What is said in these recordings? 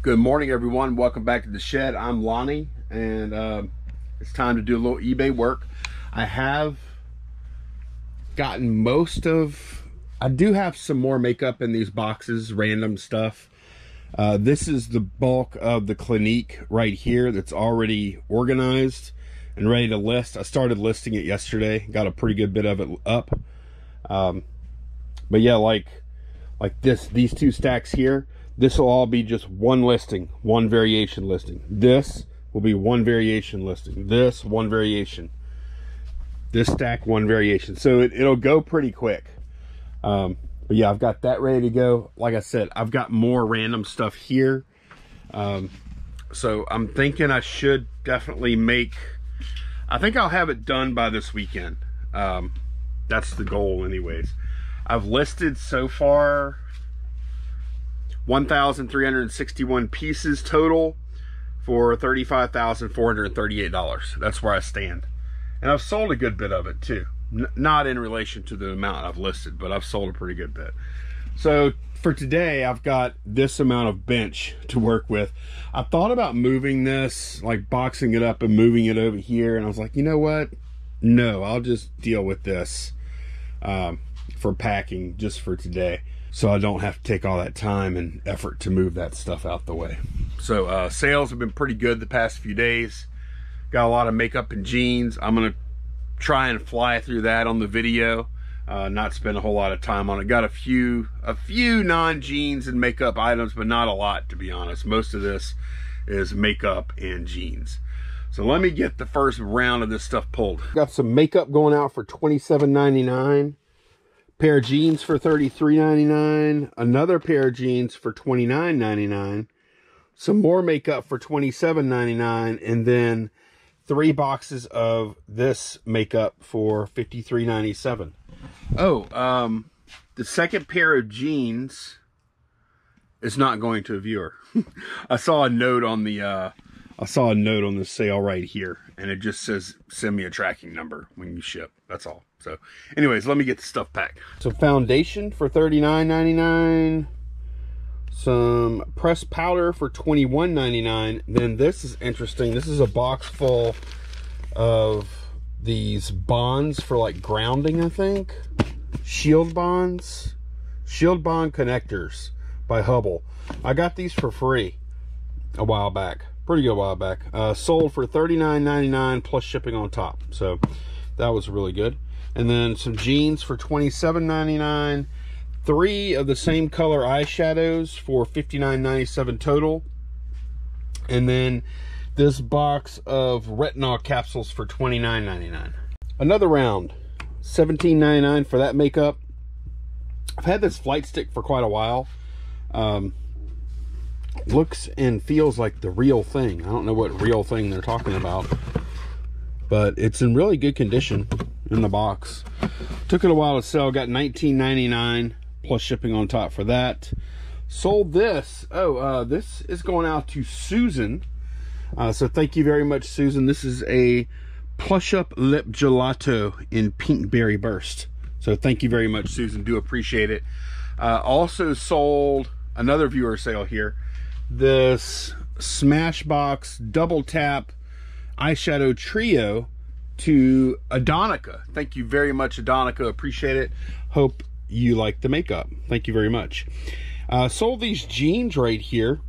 Good morning, everyone. Welcome back to the shed. I'm Lonnie, and it's time to do a little eBay work. I have gotten most of... I do have some more makeup in these boxes, random stuff. This is the bulk of the Clinique right here that's already organized and ready to list. I started listing it yesterday. Got a pretty good bit of it up. But yeah, like these two stacks here, this will all be just one listing, one variation listing. This will be one variation listing. This, one variation. This stack, one variation. So it'll go pretty quick. But yeah, I've got that ready to go. Like I said, I've got more random stuff here. So I'm thinking I should definitely make... I think I'll have it done by this weekend. That's the goal anyways. I've listed so far 1,361 pieces total for $35,438. That's where I stand. And I've sold a good bit of it too. Not in relation to the amount I've listed, but I've sold a pretty good bit. So for today, I've got this amount of bench to work with. I thought about moving this, like boxing it up and moving it over here. And I was like, you know what? No, I'll just deal with this for packing just for today, so I don't have to take all that time and effort to move that stuff out the way. So sales have been pretty good the past few days. Got a lot of makeup and jeans. I'm gonna try and fly through that on the video, not spend a whole lot of time on it. Got a few non-jeans and makeup items, but not a lot, to be honest. Most of this is makeup and jeans. So let me get the first round of this stuff pulled. Got some makeup going out for $27.99. Pair of jeans for $33.99. Another pair of jeans for $29.99. Some more makeup for $27.99. And then 3 boxes of this makeup for $53.97. Oh, the second pair of jeans is not going to a viewer. I saw a note on the sale right here, and it just says send me a tracking number when you ship. That's all. So anyways, let me get the stuff packed. So foundation for $39.99. Some pressed powder for $21.99. Then this is interesting. This is a box full of these bonds for like grounding, I think. Shield bonds. Shield bond connectors by Hubble. I got these for free a while back. Pretty good while back. Sold for $39.99 plus shipping on top. So that was really good. And then some jeans for $27.99. 3 of the same color eyeshadows for $59.97 total. And then this box of retinol capsules for $29.99. Another round, $17.99 for that makeup. I've had this flight stick for quite a while. Looks and feels like the real thing. I don't know what real thing they're talking about, but it's in really good condition in the box. Took it a while to sell. Got $19.99 plus shipping on top for that. Sold this. This is going out to Susan. So thank you very much, Susan. This is a plush up lip gelato in pink berry burst. So thank you very much, Susan. Do appreciate it. Also sold another viewer sale here. This Smashbox double tap eyeshadow trio to Adonica. Thank you very much, Adonica. Appreciate it. Hope you like the makeup. Thank you very much. Sold these jeans right here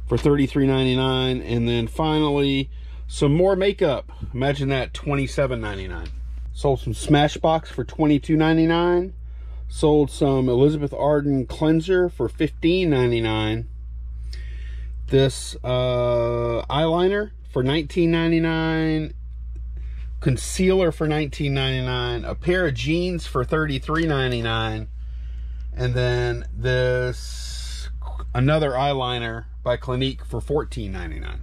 for $33.99. And then finally some more makeup. Imagine that, $27.99. Sold some Smashbox for $22.99. Sold some Elizabeth Arden cleanser for $15.99. This eyeliner for $19.99. Concealer for $19.99. A pair of jeans for $33.99. And then this another eyeliner by Clinique for $14.99.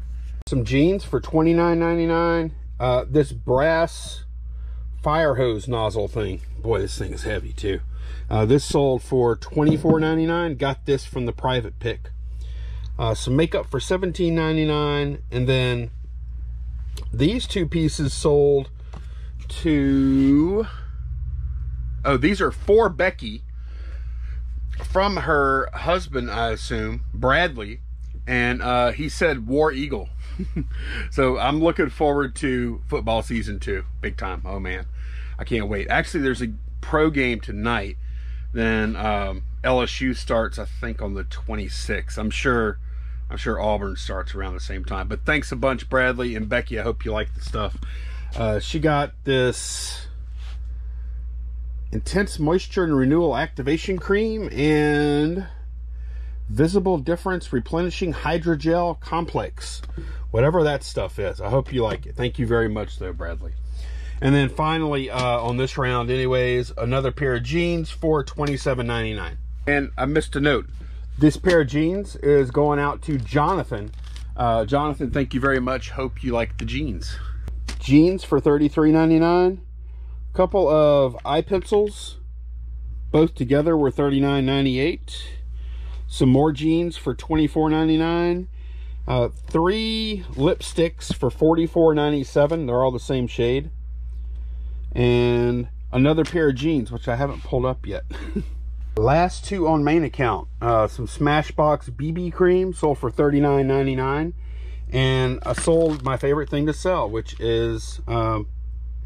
Some jeans for $29.99. This brass fire hose nozzle thing. Boy, this thing is heavy too. This sold for $24.99. Got this from the private pick. Some makeup for $17.99. And then these 2 pieces sold to... Oh, these are for Becky from her husband, I assume, Bradley. and he said War Eagle. So I'm looking forward to football season 2, big time. Oh man, I can't wait. Actually, there's a pro game tonight. Then LSU starts, I think, on the 26th. I'm sure Auburn starts around the same time. But thanks a bunch, Bradley and Becky. I hope you like the stuff. She got this Intense Moisture and Renewal Activation Cream and Visible Difference Replenishing Hydrogel Complex. Whatever that stuff is. I hope you like it. Thank you very much, though, Bradley. And then finally, on this round anyways, another pair of jeans for $27.99. And I missed a note. This pair of jeans is going out to Jonathan. Jonathan, thank you very much. Hope you like the jeans. Jeans for $33.99. Couple of eye pencils, both together were $39.98. Some more jeans for $24.99. 3 lipsticks for $44.97. They're all the same shade. And another pair of jeans, which I haven't pulled up yet. Last 2 on main account. Some Smashbox BB cream sold for $39.99. And I sold my favorite thing to sell, which is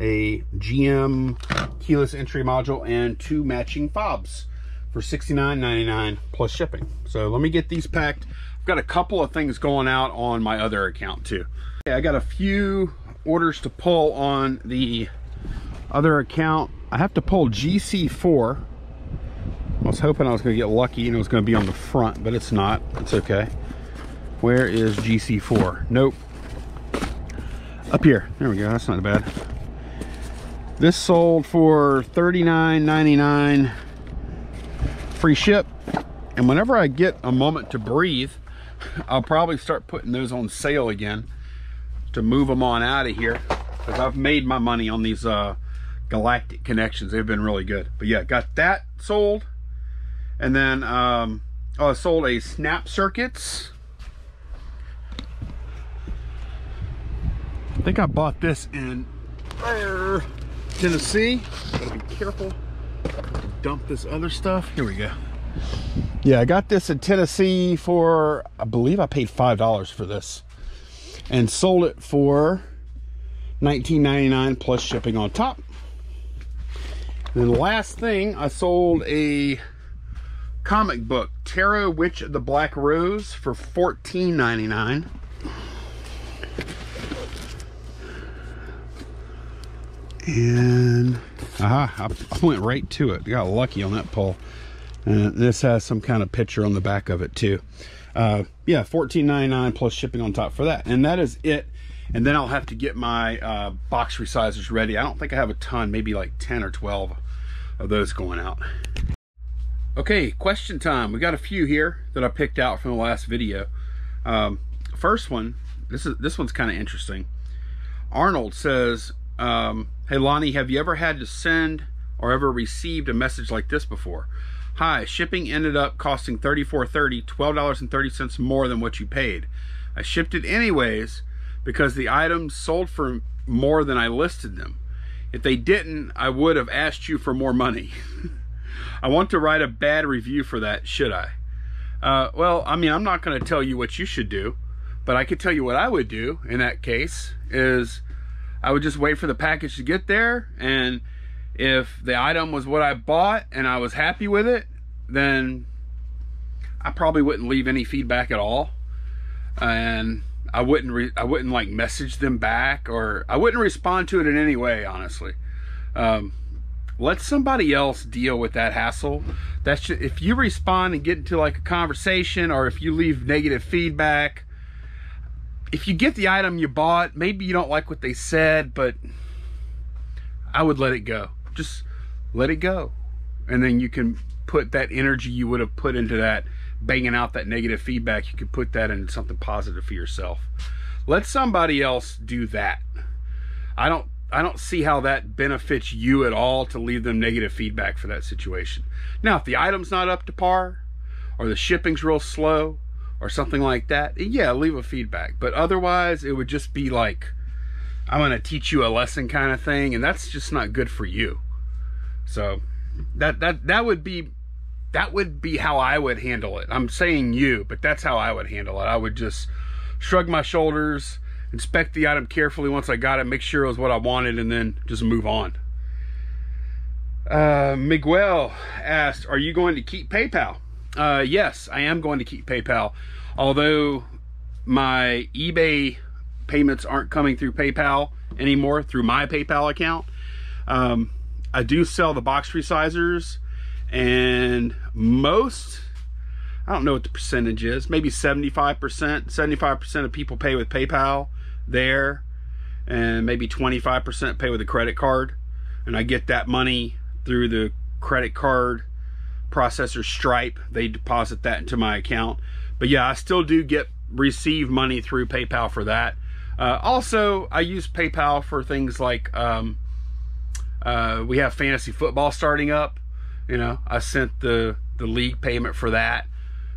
a GM keyless entry module and 2 matching fobs for $69.99 plus shipping. So let me get these packed. I've got a couple of things going out on my other account too. Okay, I got a few orders to pull on the other account. I have to pull GC4. I was hoping I was going to get lucky and it was going to be on the front, but it's not. It's okay. Where is GC4? Nope. Up here. There we go. That's not bad. This sold for $39.99 free ship. And whenever I get a moment to breathe, I'll probably start putting those on sale again to move them on out of here, because I've made my money on these Galactic connections. They've been really good. But yeah, got that sold. And then I sold a Snap Circuits. I think I bought this in Tennessee. Gotta be careful. Dump this other stuff. Here we go. Yeah, I got this in Tennessee for, I believe I paid $5 for this, and sold it for $19.99 plus shipping on top. And then the last thing, I sold a comic book, Tarot Witch of the Black Rose, for $14.99. And I went right to it. Got lucky on that pull. And this has some kind of picture on the back of it too. Yeah, $14.99 plus shipping on top for that. And that is it. And then I'll have to get my box resizers ready. I don't think I have a ton, maybe like 10 or 12 of those going out. Okay, question time. We got a few here that I picked out from the last video. First one, this one's kind of interesting. Arnold says, hey Lonnie, have you ever had to send or ever received a message like this before? Hi, shipping ended up costing $34.30, $12.30 more than what you paid. I shipped it anyways because the items sold for more than I listed them. If they didn't, I would have asked you for more money. I want to write a bad review for that, should I? Well, I mean, I'm not going to tell you what you should do, but I could tell you what I would do in that case is I would just wait for the package to get there, and if the item was what I bought and I was happy with it, then I probably wouldn't leave any feedback at all, and I wouldn't like message them back, or I wouldn't respond to it in any way, honestly. Let somebody else deal with that hassle. That's just, if you respond and get into like a conversation, or if you leave negative feedback, if you get the item you bought, maybe you don't like what they said, but I would let it go. Just let it go. And then you can put that energy you would have put into that, banging out that negative feedback, you could put that into something positive for yourself. Let somebody else do that. I don't see how that benefits you at all to leave them negative feedback for that situation. Now, if the item's not up to par, or the shipping's real slow, or something like that, yeah, leave a feedback. But otherwise, it would just be like, I'm going to teach you a lesson kind of thing, and that's just not good for you. So that would be that would be how I would handle it. I'm saying you, but that's how I would handle it. I would just shrug my shoulders, inspect the item carefully once I got it, make sure it was what I wanted, and then just move on. Miguel asked, are you going to keep PayPal? Yes, I am going to keep PayPal. Although my eBay payments aren't coming through PayPal anymore, through my PayPal account. I do sell the box resizers, and most, I don't know what the percentage is, maybe 75% of people pay with PayPal there, and maybe 25% pay with a credit card, and I get that money through the credit card processor Stripe. They deposit that into my account. But yeah, I still do receive money through PayPal for that. Also, I use PayPal for things like we have fantasy football starting up. You know, I sent the league payment for that.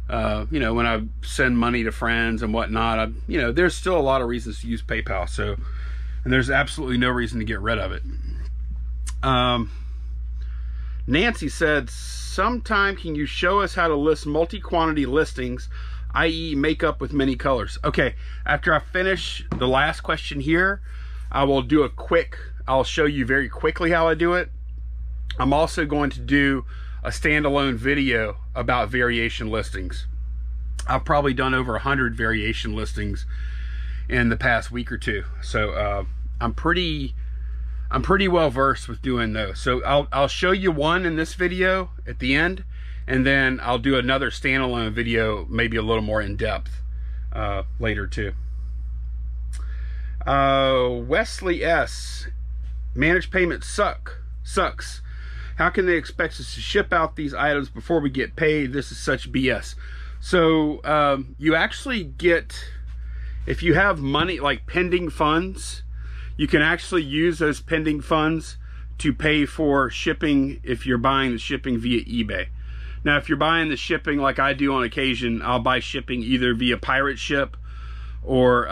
You know, when I send money to friends and whatnot, you know, there's still a lot of reasons to use PayPal. So, and there's absolutely no reason to get rid of it. Nancy said, sometime can you show us how to list multi-quantity listings, i.e. makeup with many colors? Okay, after I finish the last question here, I will do I'll show you very quickly how I do it. I'm also going to do a standalone video about variation listings. I've probably done over 100 variation listings in the past week or two. So I'm pretty well versed with doing those. So I'll show you one in this video at the end, and then I'll do another standalone video, maybe a little more in depth later too. Wesley S. Managed payments sucks. How can they expect us to ship out these items before we get paid? This is such BS. So you actually get, if you have money like pending funds, you can actually use those pending funds to pay for shipping if you're buying the shipping via eBay. Now, if you're buying the shipping like I do on occasion, I'll buy shipping either via Pirate Ship or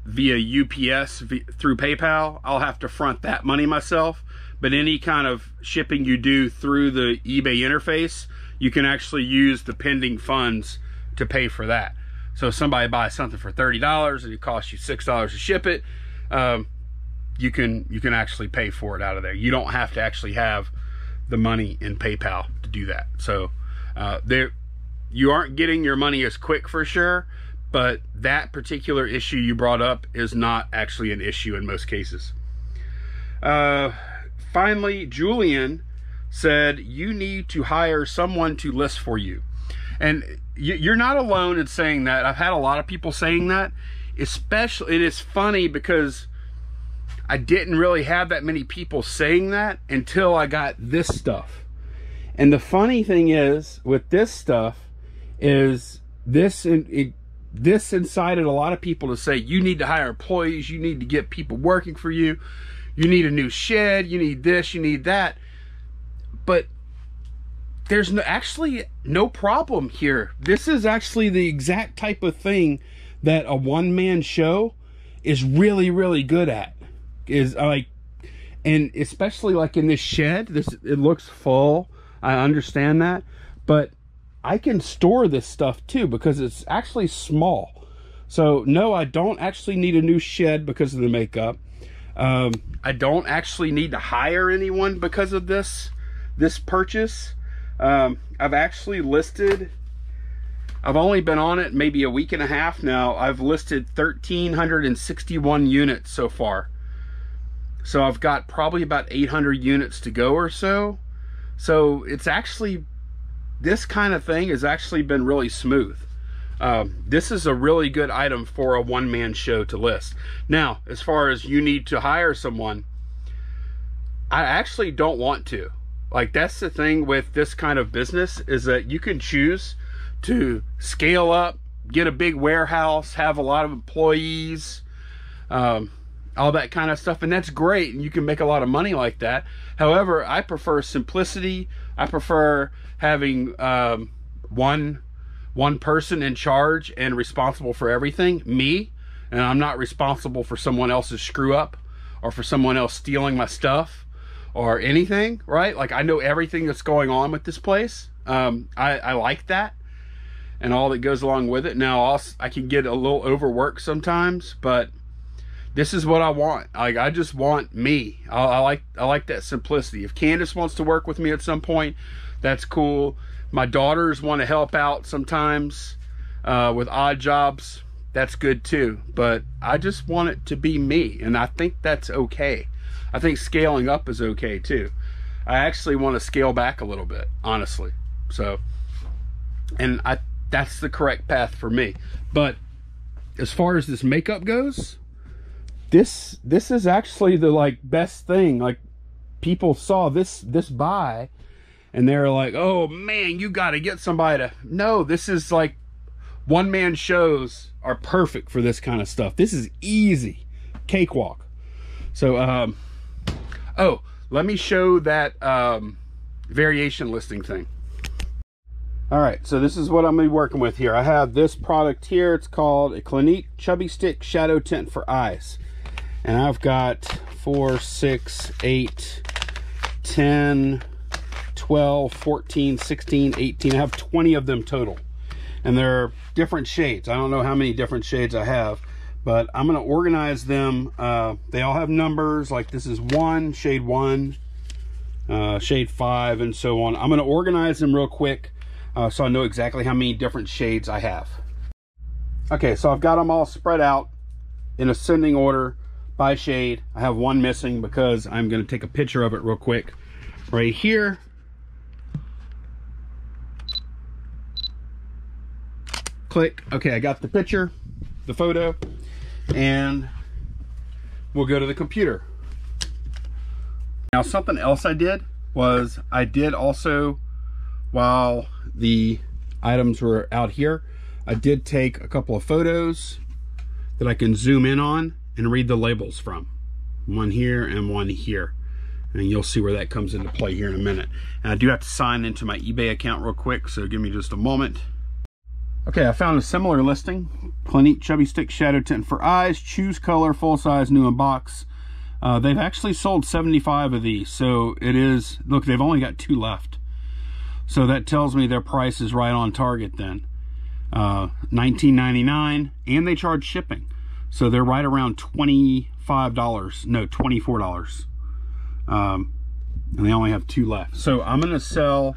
via UPS through PayPal. I'll have to front that money myself. But any kind of shipping you do through the eBay interface, you can actually use the pending funds to pay for that. So if somebody buys something for $30 and it costs you $6 to ship it, you can actually pay for it out of there. You don't have to actually have the money in PayPal to do that. So you aren't getting your money as quick for sure, but that particular issue you brought up is not actually an issue in most cases. Finally, Julian said, you need to hire someone to list for you. And you're not alone in saying that. I've had a lot of people saying that. Especially, it is funny because I didn't really have that many people saying that until I got this stuff. And the funny thing is, with this stuff, is this incited a lot of people to say, you need to hire employees, you need to get people working for you, you need a new shed, you need this, you need that. But there's actually no problem here. This is actually the exact type of thing that a one-man show is really, really good at. Is like, and especially like in this shed, it looks full. I understand that, but I can store this stuff too because it's actually small. So no, I don't actually need a new shed because of the makeup. I don't actually need to hire anyone because of this purchase. I've actually listed, I've only been on it maybe a week and a half now. I've listed 1,361 units so far. So I've got probably about 800 units to go or so. So it's actually, this kind of thing has actually been really smooth. This is a really good item for a one-man show to list. Now, as far as you need to hire someone, I actually don't want to. Like, that's the thing with this kind of business, is that you can choose to scale up, get a big warehouse, have a lot of employees, all that kind of stuff, and that's great, and you can make a lot of money like that. However, I prefer simplicity. I prefer having one person in charge and responsible for everything, me, and I'm not responsible for someone else's screw up or for someone else stealing my stuff or anything, right? Like I know everything that's going on with this place. I like that and all that goes along with it. Now I can get a little overworked sometimes, but this is what I want. Like I just want me. I like that simplicity. If Candace wants to work with me at some point, that's cool. My daughters want to help out sometimes with odd jobs. That's good too. But I just want it to be me, and I think that's okay. I think scaling up is okay too. I actually want to scale back a little bit, honestly. So, and that's the correct path for me. But as far as this makeup goes, this is actually the like best thing. Like people saw this buy and they're like, oh man, you got to get somebody to. No, this is like one-man shows are perfect for this kind of stuff. This is easy, cakewalk. So oh, let me show that variation listing thing. All right, so this is what I'm gonna be working with here. I have this product here. It's called a Clinique Chubby Stick Shadow Tint for Eyes. And I've got 4, 6, 8, 10, 12, 14, 16, 18. I have 20 of them total. And they're different shades. I don't know how many different shades I have, but I'm gonna organize them. They all have numbers, like this is 1, shade 1, shade 5, and so on. I'm gonna organize them real quick so I know exactly how many different shades I have. Okay, so I've got them all spread out in ascending order by shade. I have one missing because I'm gonna take a picture of it real quick right here. Click. Okay, I got the picture, the photo, and we'll go to the computer. Now something else I did was I did also, while the items were out here, I did take a couple of photos that I can zoom in on and read the labels from. One here and one here. And you'll see where that comes into play here in a minute. And I do have to sign into my eBay account real quick, so give me just a moment. Okay, I found a similar listing. Clinique Chubby Stick Shadow Tint for Eyes. Choose color, full size, new in box. They've actually sold 75 of these, so it is, look, they've only got 2 left. So that tells me their price is right on target then. $19.99, and they charge shipping. So they're right around $25, no, $24. And they only have 2 left. So I'm gonna sell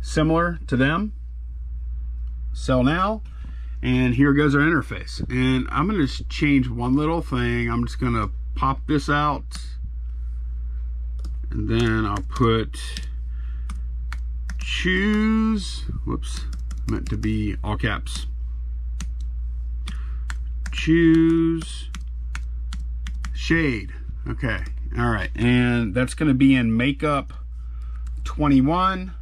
similar to them. Sell now, and here goes our interface. And I'm gonna just change one little thing. I'm just gonna pop this out, and then I'll put choose, whoops, meant to be all caps, choose shade. Okay, all right, and that's going to be in makeup 21.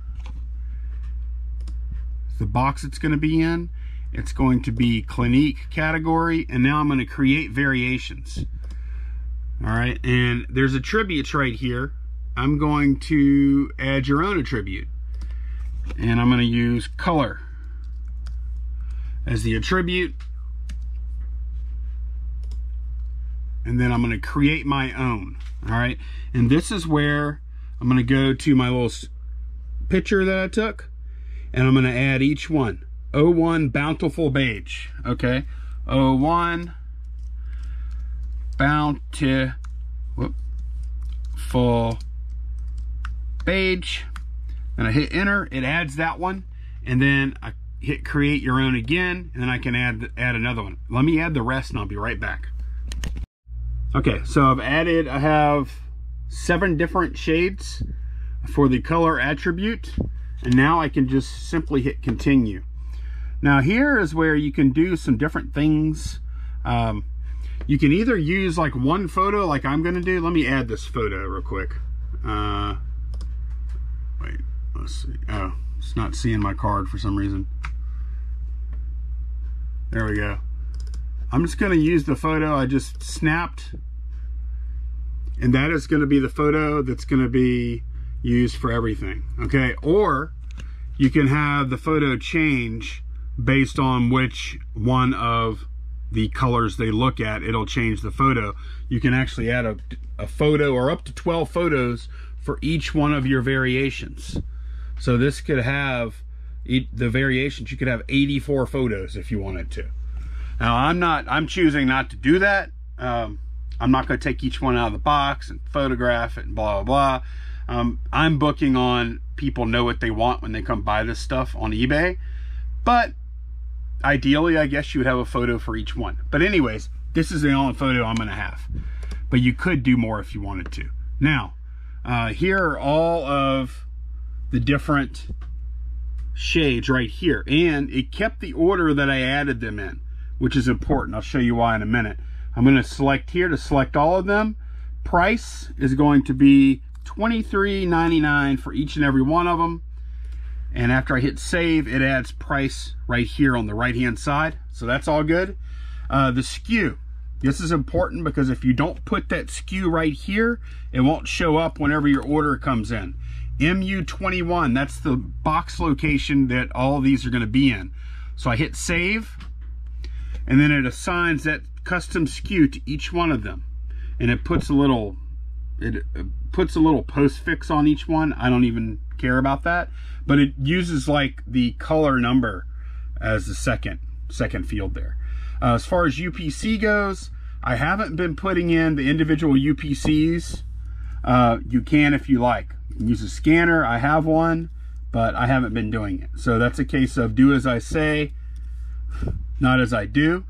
The box it's going to be in, it's going to be Clinique category, and now I'm going to create variations. All right, and there's attributes right here. I'm going to add your own attribute, and I'm going to use color as the attribute, and then I'm going to create my own. All right, and this is where I'm going to go to my little picture that I took, and I'm going to add each one. 01 Bountiful Beige. Okay, 01 Bountiful Beige. And I hit enter, it adds that one, and then I hit create your own again, and then I can add another one. Let me add the rest and I'll be right back. Okay, so I have 7 different shades for the color attribute, and now I can just simply hit continue. Now here is where you can do some different things. You can either use like one photo like I'm gonna do. Let me add this photo real quick. Wait, let's see. Oh, it's not seeing my card for some reason. There we go. I'm just gonna use the photo I just snapped, and that is gonna be the photo that's gonna be used for everything, okay? Or you can have the photo change based on which one of the colors they look at, it'll change the photo. You can actually add a photo or up to 12 photos for each one of your variations. So this could have the variations. You could have 84 photos if you wanted to. Now I'm choosing not to do that. I'm not going to take each one out of the box and photograph it and blah, blah, blah. I'm booking on people know what they want when they come buy this stuff on eBay. But ideally, I guess you would have a photo for each one. But anyways, this is the only photo I'm going to have. But you could do more if you wanted to. Now, here are all of the different shades right here. And it kept the order that I added them in, which is important. I'll show you why in a minute. I'm going to select here to select all of them. Price is going to be $23.99 for each and every one of them. And after I hit save, it adds price right here on the right hand side. So that's all good. The SKU. This is important because if you don't put that SKU right here, it won't show up whenever your order comes in. MU21, that's the box location that all of these are going to be in. So I hit save, and then it assigns that custom SKU to each one of them. And it puts a little postfix on each one. I don't even care about that, but it uses like the color number as the second field there. As far as UPC goes, I haven't been putting in the individual UPCs. You can if you like. You can use a scanner. I have one, but I haven't been doing it. So that's a case of do as I say, not as I do,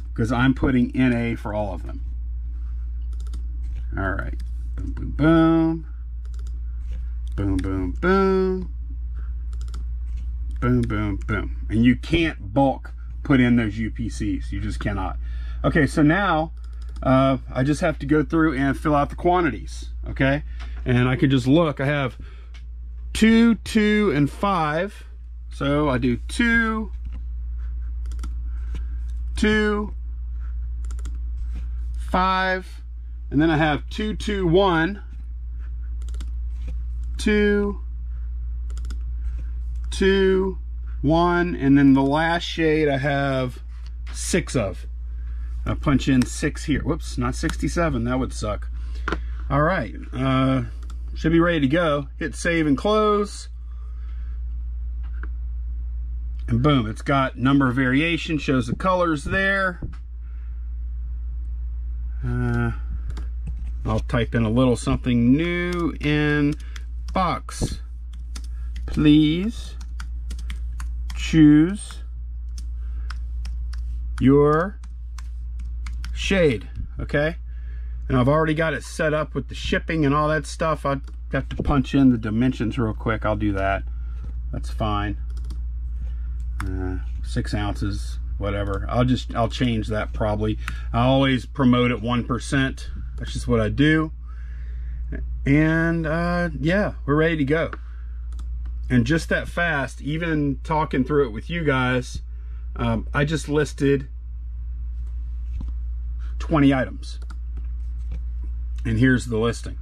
because I'm putting NA for all of them. All right. Boom, boom, boom. Boom, boom, boom. Boom, boom, boom. And you can't bulk put in those UPCs. You just cannot. Okay, so now I just have to go through and fill out the quantities. Okay, and I can just look. I have 2, 2, and 5. So I do 2, 2, 5, and then I have 2, 2, 1, 2, 2, 1, and then the last shade I have 6 of. I punch in 6 here. Whoops, not 67. That would suck. All right, should be ready to go. Hit save and close. And boom, it's got number of variation, shows the colors there. I'll type in a little something new in box. Please choose your shade, okay? And I've already got it set up with the shipping and all that stuff. I have to punch in the dimensions real quick. I'll do that. That's fine. 6 ounces, whatever. I'll change that probably. I always promote at 1%. That's just what I do. And yeah, we're ready to go. And just that fast, even talking through it with you guys, I just listed 20 items. And here's the listing.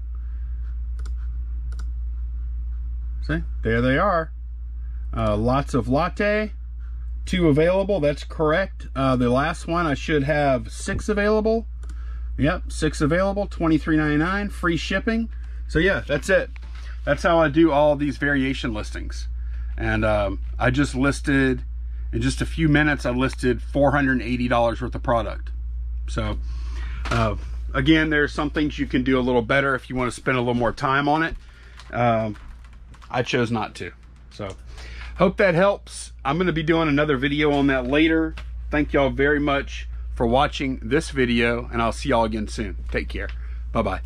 See, there they are. Lots of latte, 2 available, that's correct. The last one, I should have 6 available. Yep, 6 available, $23.99, free shipping. So yeah, that's it. That's how I do all these variation listings. And I just listed, in just a few minutes, I listed $480 worth of product. So again, there's some things you can do a little better if you want to spend a little more time on it. I chose not to. So hope that helps. I'm going to be doing another video on that later. Thank y'all very much for watching this video, and I'll see y'all again soon. Take care. Bye-bye.